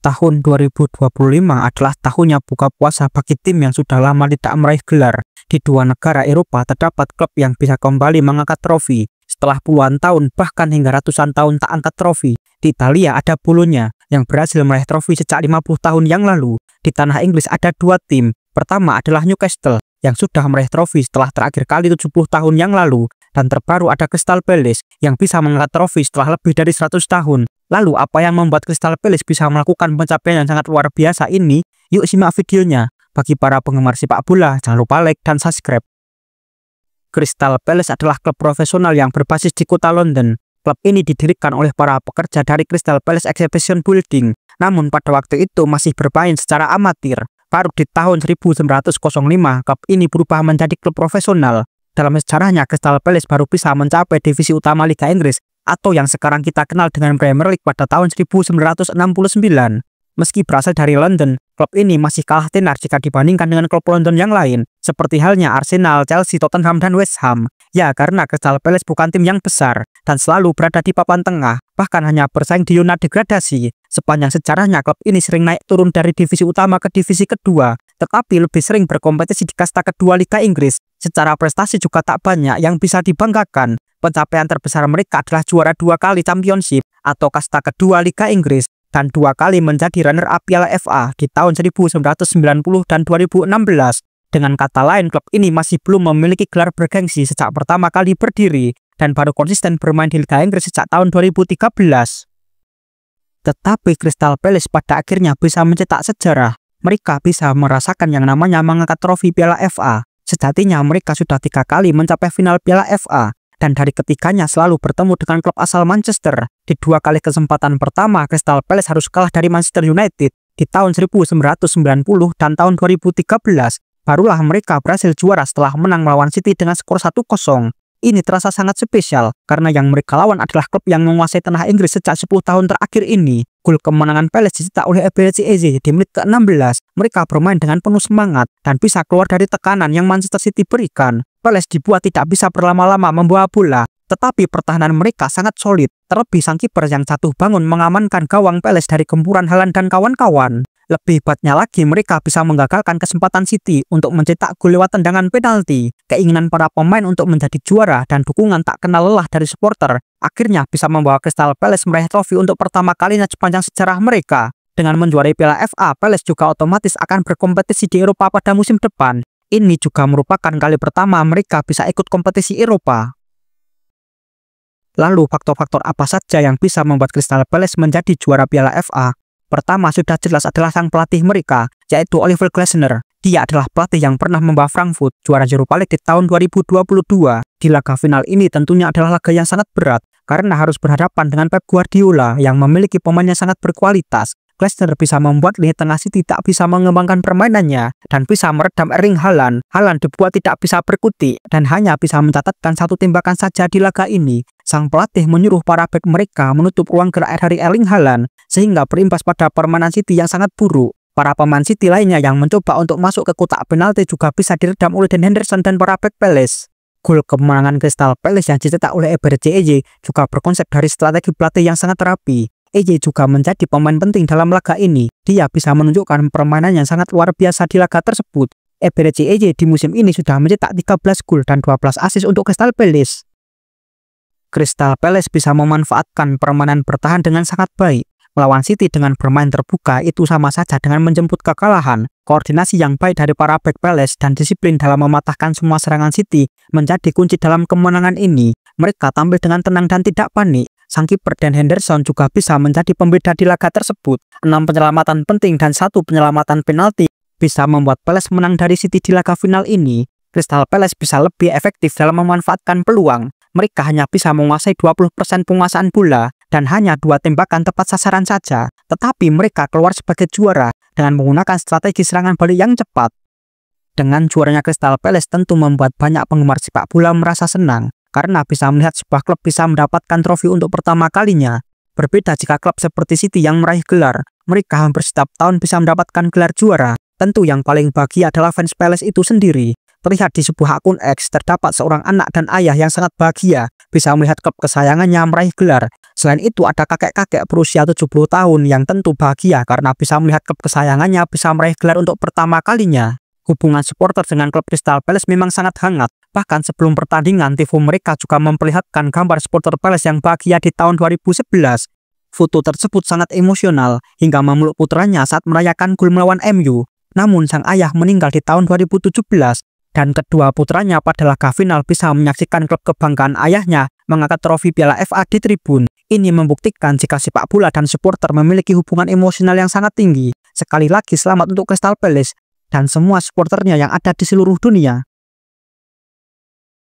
Tahun 2025 adalah tahunnya buka puasa bagi tim yang sudah lama tidak meraih gelar. Di dua negara Eropa terdapat klub yang bisa kembali mengangkat trofi setelah puluhan tahun bahkan hingga ratusan tahun tak angkat trofi. Di Italia ada Bologna yang berhasil meraih trofi sejak 50 tahun yang lalu. Di tanah Inggris ada dua tim. Pertama adalah Newcastle yang sudah meraih trofi setelah terakhir kali 70 tahun yang lalu. Dan terbaru ada Crystal Palace yang bisa mengangkat trofi setelah lebih dari 100 tahun. Lalu apa yang membuat Crystal Palace bisa melakukan pencapaian yang sangat luar biasa ini? Yuk simak videonya. Bagi para penggemar sepak bola, jangan lupa like dan subscribe. Crystal Palace adalah klub profesional yang berbasis di kota London. Klub ini didirikan oleh para pekerja dari Crystal Palace Exhibition Building. Namun pada waktu itu masih bermain secara amatir. Baru di tahun 1905, klub ini berubah menjadi klub profesional. Dalam sejarahnya, Crystal Palace baru bisa mencapai divisi utama Liga Inggris atau yang sekarang kita kenal dengan Premier League pada tahun 1969. Meski berasal dari London, klub ini masih kalah tenar jika dibandingkan dengan klub London yang lain, seperti halnya Arsenal, Chelsea, Tottenham, dan West Ham. Ya, karena Crystal Palace bukan tim yang besar dan selalu berada di papan tengah, bahkan hanya bersaing di zona degradasi. Sepanjang sejarahnya, klub ini sering naik turun dari divisi utama ke divisi kedua, tetapi lebih sering berkompetisi di kasta kedua Liga Inggris. Secara prestasi juga tak banyak yang bisa dibanggakan. Pencapaian terbesar mereka adalah juara 2 kali Championship atau kasta kedua Liga Inggris dan 2 kali menjadi runner-up Piala FA di tahun 1990 dan 2016. Dengan kata lain, klub ini masih belum memiliki gelar bergengsi sejak pertama kali berdiri dan baru konsisten bermain di Liga Inggris sejak tahun 2013. Tetapi Crystal Palace pada akhirnya bisa mencetak sejarah. Mereka bisa merasakan yang namanya mengangkat trofi Piala FA. Sejatinya mereka sudah 3 kali mencapai final Piala FA dan dari ketiganya selalu bertemu dengan klub asal Manchester. Di 2 kali kesempatan pertama, Crystal Palace harus kalah dari Manchester United di tahun 1990 dan tahun 2013. Barulah mereka berhasil juara setelah menang melawan City dengan skor 1-0. Ini terasa sangat spesial karena yang mereka lawan adalah klub yang menguasai tanah Inggris sejak 10 tahun terakhir ini. Gol kemenangan Palace dicetak oleh Eberechi Eze di menit ke-16. Mereka bermain dengan penuh semangat dan bisa keluar dari tekanan yang Manchester City berikan. Palace dibuat tidak bisa berlama-lama membawa bola, tetapi pertahanan mereka sangat solid. Terlebih sang kiper yang jatuh bangun mengamankan gawang Palace dari gempuran Haaland dan kawan-kawan. Lebih hebatnya lagi, mereka bisa menggagalkan kesempatan City untuk mencetak gol lewat tendangan penalti. Keinginan para pemain untuk menjadi juara dan dukungan tak kenal lelah dari supporter akhirnya bisa membawa Crystal Palace meraih trofi untuk pertama kalinya sepanjang sejarah mereka. Dengan menjuarai Piala FA, Palace juga otomatis akan berkompetisi di Eropa pada musim depan. Ini juga merupakan kali pertama mereka bisa ikut kompetisi Eropa. Lalu faktor-faktor apa saja yang bisa membuat Crystal Palace menjadi juara Piala FA? Pertama sudah jelas adalah sang pelatih mereka, yaitu Oliver Glasner. Dia adalah pelatih yang pernah membawa Frankfurt juara Europa League di tahun 2022. Di laga final ini tentunya adalah laga yang sangat berat, karena harus berhadapan dengan Pep Guardiola yang memiliki pemain yang sangat berkualitas. Glasner bisa membuat lini tengah City tak bisa mengembangkan permainannya dan bisa meredam Erling Haaland. Haaland dibuat tidak bisa berkutik dan hanya bisa mencatatkan 1 tembakan saja di laga ini. Sang pelatih menyuruh para bek mereka menutup ruang gerak dari Erling Haaland sehingga berimbas pada permainan City yang sangat buruk. Para pemain City lainnya yang mencoba untuk masuk ke kotak penalti juga bisa diredam oleh Dean Henderson dan para bek Palace. Gol kemenangan Crystal Palace yang dicetak oleh Eberechi Eze juga berkonsep dari strategi pelatih yang sangat rapi. Eze juga menjadi pemain penting dalam laga ini. Dia bisa menunjukkan permainan yang sangat luar biasa di laga tersebut. Eberechi Eze di musim ini sudah mencetak 13 gol dan 12 assist untuk Crystal Palace. Crystal Palace bisa memanfaatkan permainan bertahan dengan sangat baik. Melawan City dengan bermain terbuka itu sama saja dengan menjemput kekalahan. Koordinasi yang baik dari para bek Palace dan disiplin dalam mematahkan semua serangan City menjadi kunci dalam kemenangan ini. Mereka tampil dengan tenang dan tidak panik. Sang kiper Dean Henderson juga bisa menjadi pembeda di laga tersebut. 6 penyelamatan penting dan 1 penyelamatan penalti bisa membuat Palace menang dari City di laga final ini. Crystal Palace bisa lebih efektif dalam memanfaatkan peluang. Mereka hanya bisa menguasai 20% penguasaan bola dan hanya 2 tembakan tepat sasaran saja. Tetapi mereka keluar sebagai juara dengan menggunakan strategi serangan balik yang cepat. Dengan juaranya Crystal Palace tentu membuat banyak penggemar sepak bola merasa senang karena bisa melihat sebuah klub bisa mendapatkan trofi untuk pertama kalinya. Berbeda jika klub seperti City yang meraih gelar, mereka hampir setiap tahun bisa mendapatkan gelar juara. Tentu yang paling bahagia adalah fans Palace itu sendiri. Terlihat di sebuah akun X, terdapat seorang anak dan ayah yang sangat bahagia bisa melihat klub kesayangannya meraih gelar. Selain itu, ada kakek-kakek berusia 70 tahun yang tentu bahagia karena bisa melihat klub kesayangannya bisa meraih gelar untuk pertama kalinya. Hubungan supporter dengan klub Crystal Palace memang sangat hangat. Bahkan sebelum pertandingan, TV mereka juga memperlihatkan gambar supporter Palace yang bahagia di tahun 2011. Foto tersebut sangat emosional hingga memeluk putranya saat merayakan gol melawan MU. Namun sang ayah meninggal di tahun 2017. Dan kedua putranya pada laga final bisa menyaksikan klub kebanggaan ayahnya mengangkat trofi Piala FA di tribun. Ini membuktikan jika sepak bola dan supporter memiliki hubungan emosional yang sangat tinggi. Sekali lagi selamat untuk Crystal Palace dan semua supporternya yang ada di seluruh dunia.